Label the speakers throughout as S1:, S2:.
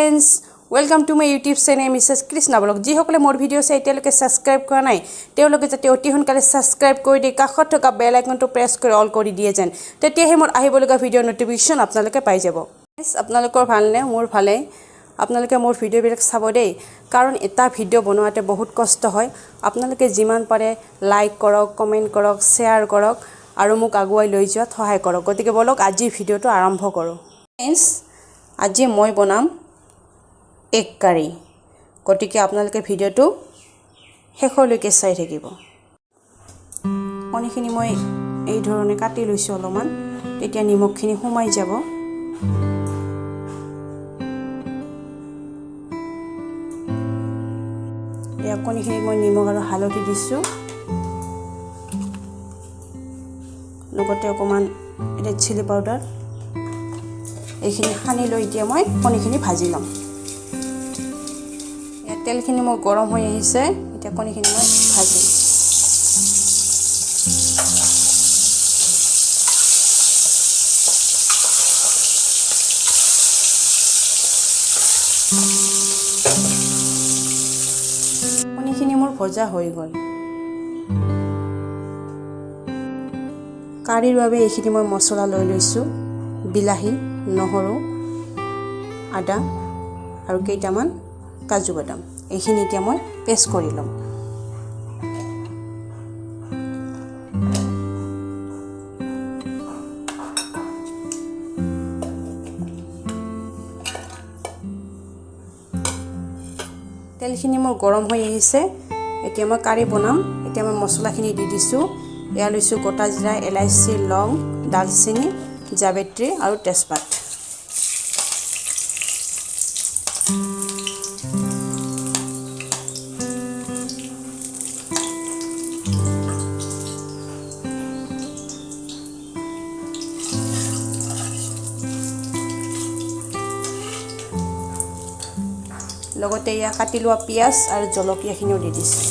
S1: friends, welcome to my YouTube channel mrskrishnavlogs. যি সকলে মোৰ ভিডিও চাই এতিয়ালৈকে সাবস্ক্ৰাইব কৰা নাই তেওঁলোকে যাতে অতি সোনকালে সাবস্ক্ৰাইব কৰি দি কাষত থকা বেল আইকনটো প্ৰেছ কৰি অল কৰি দিয়ে যেন তেতিয়াহে মোৰ আহিবলগা ভিডিও নটিফিকেশন আপোনালোকে পাই যাব। আপোনালোকৰ ভালনে? মোৰ ভালে। আপোনালোকে মোৰ ভিডিওবিলাক চাব দেই কাৰণ এটা ভিডিও বনোৱাতে বহুত কষ্ট হয়। আপোনালোকে যিমান পাৰে লাইক কৰক, কমেন্ট কৰক, শেয়াৰ কৰক আৰু মোক আগুৱাই লৈ যোৱাত সহায় কৰক। গতিকে বলক আজি ভিডিওটো আৰম্ভ কৰোঁ। ফ্ৰেন্ডছ, আজি মই বনাম এগ কাৰী। গতিকে আপোনালোকে ভিডিওটো শেষলৈকে চাই থাকিব। কণীখিনি মই এই ধৰণে কাটি লৈছোঁ অলপমান, তেতিয়া নিমখখিনি সোমাই যাব। এয়া কণীখিনি মই নিমখ আৰু হালধি দিছোঁ, লগতে অকণমান ৰেড চিলি পাউডাৰ। এইখিনি সানি লৈ এতিয়া মই কণীখিনি ভাজি ল'ম। ইয়াত তেলখিনি মোৰ গৰম হৈ আহিছে, এতিয়া কণীখিনি মই ভাজিম। কণীখিনি মোৰ ভজা হৈ গ'ল। কাৰীৰ বাবে এইখিনি মই মছলা লৈ লৈছোঁ। বিলাহী, নহৰু, আদা আৰু কেইটামান কাজু বাদাম। এইখিনি এতিয়া মই পেষ্ট কৰি ল'ম। তেলখিনি মোৰ গৰম হৈ আহিছে, এতিয়া মই কাৰী বনাম। এতিয়া মই মছলাখিনি দি দিছোঁ। এয়া লৈছোঁ গোটা জিৰা, এলাইচি, লং, দালচেনি, জাবিত্ৰী আৰু তেজপাত। লগতে এয়া কাটি লোৱা পিঁয়াজ আৰু জলকীয়াখিনিও দি দিছোঁ।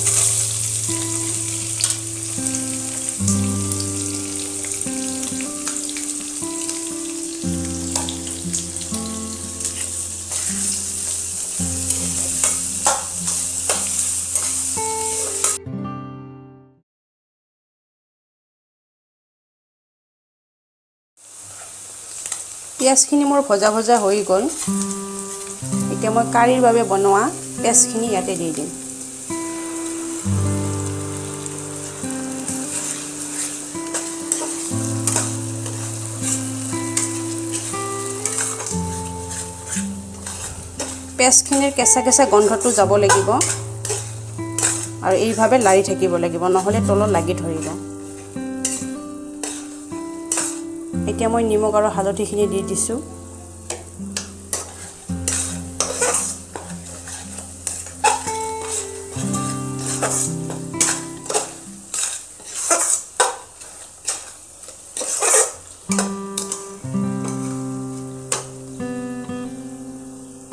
S1: পিঁয়াজখিনি মোৰ ভজা ভজা হৈ গ'ল। এতিয়া মই কাৰীৰ বাবে বনোৱা পেষ্টখিনি ইয়াতে দি দিম। পেষ্টখিনিৰ কেঁচা কেঁচা গন্ধটো যাব লাগিব আৰু এইভাৱে লাৰি থাকিব লাগিব, নহ'লে তলত লাগি ধৰিব। এতিয়া মই নিমখ আৰু হালধিখিনি দি দিছোঁ।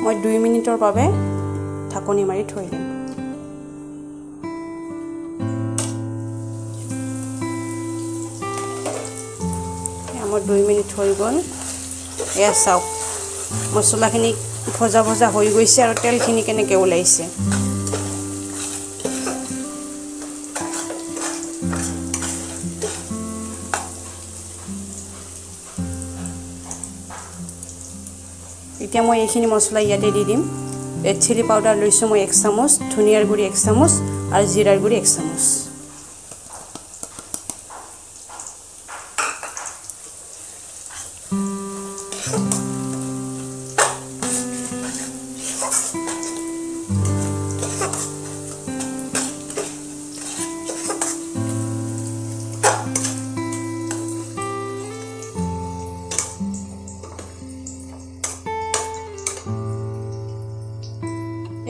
S1: মই 2 মিনিটৰ বাবে ঢাকনি মাৰি থৈ দিম। মোৰ 2 মিনিট হৈ গ'ল। এয়া চাওক, মছলাখিনি ভজা ভজা হৈ গৈছে আৰু তেলখিনি কেনেকৈ ওলাইছে। এতিয়া মই এইখিনি মছলা ইয়াতে দি দিম। ৰেড চিলি পাউডাৰ লৈছোঁ মই 1 চামুচ, ধনিয়াৰ গুড়ি 1 চামুচ আৰু জিৰাৰ গুড়ি 1 চামুচ।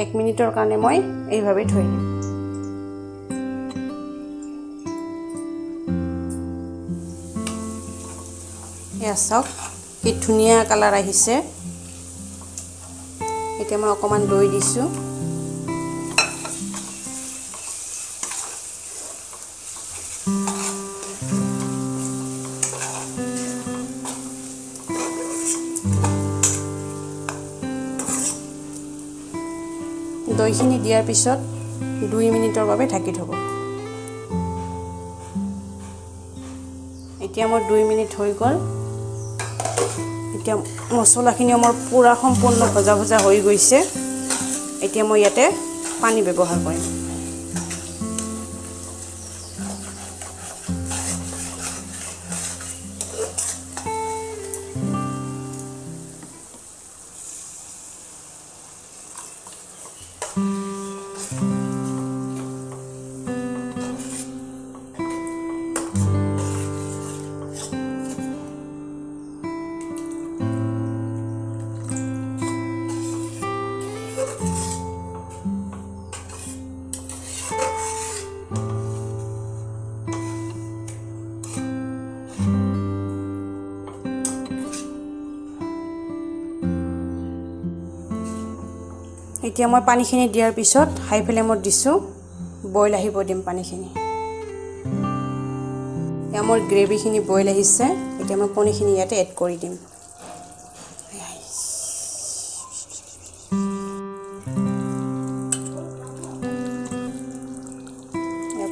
S1: এক মিনিটৰ কাৰণে মই এইভাৱে থৈ দিম। এয়া চাওক কি ধুনীয়া কালাৰ আহিছে। এতিয়া মই অকণমান দৈ দিছোঁ। দৈখিনি দিয়াৰ পিছত 2 মিনিটৰ বাবে ঢাকি থব এতিয়া মোৰ 2 মিনিট হৈ গল এতিয়া মছলাখিনি মোৰ পুৰা সম্পূৰ্ণ ভজা ভজা হৈ গৈছে এতিয়া মই ইয়াতে পানী ব্যৱহাৰ কৰিম এতিয়া মই পানীখিনি দিয়াৰ পিছত হাই ফ্লেমত দিছো বইল আহিব দিম পানীখিনি এতিয়া মোৰ গ্ৰেভিখিনি বইল আহিছে এতিয়া মই কণীখিনি ইয়াতে এড কৰি দিম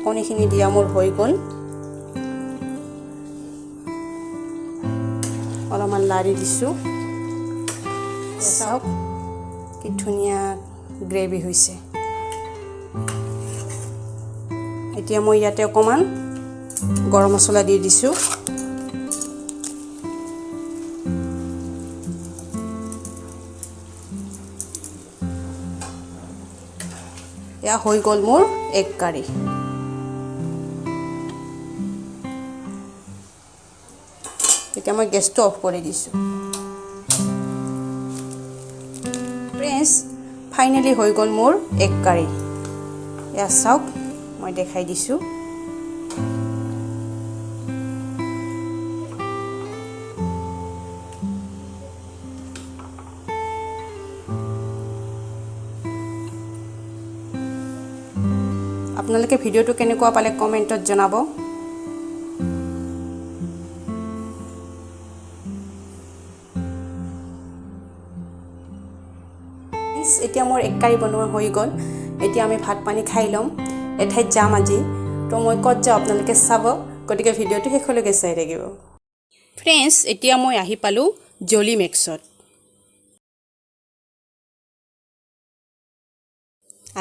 S1: কণীখিনি দিয়া মোৰ হৈ গল অলপমান লাৰি দিছো চাওক কি ধুনীয়া গ্ৰেভি হৈছে এতিয়া মই ইয়াতে অকমান গৰম মছলা দি দিছো এয়া হৈ গল মোৰ এগ কাৰী এতিয়া মই গেছটো অফ কৰি দিছো ফ্ৰেণ্ডছ ফাইনালি হৈ গল মোৰ এগ কাৰী এয়া চাওক মই দেখাই দিছো আপোনালোকে ভিডিওটো কেনেকুৱা পালে কমেন্টত জনাব এতিয়া মোৰ এক কাৰী বনোৱা হৈ গল এতিয়া আমি ভাত পানী খাই লম এঠাইত যাম আজি তো মই কত যাওঁ আপোনালোকে চাব গতিকে ভিডিওটো শেষলৈকে চাই থাকিব ফ্ৰেণ্ডছ এতিয়া মই আহি পালো জলি মেক্সত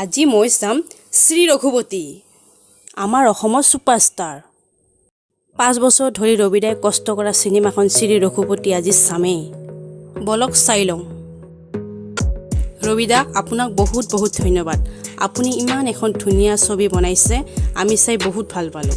S1: আজি মই চাম শ্ৰী ৰঘুপতি আমাৰ অসমৰ সুপাৰষ্টাৰ 5 বছৰ ধৰি ৰবিদাই কষ্ট কৰা সিনেমাখন শ্ৰী ৰঘুপতি আজি চামেই বলক চাই লওঁ ৰবিদা আপোনাক বহুত বহুত ধন্যবাদ আপুনি ইমান এখন ধুনীয়া ছবি বনাইছে আমি চাই বহুত ভাল পালো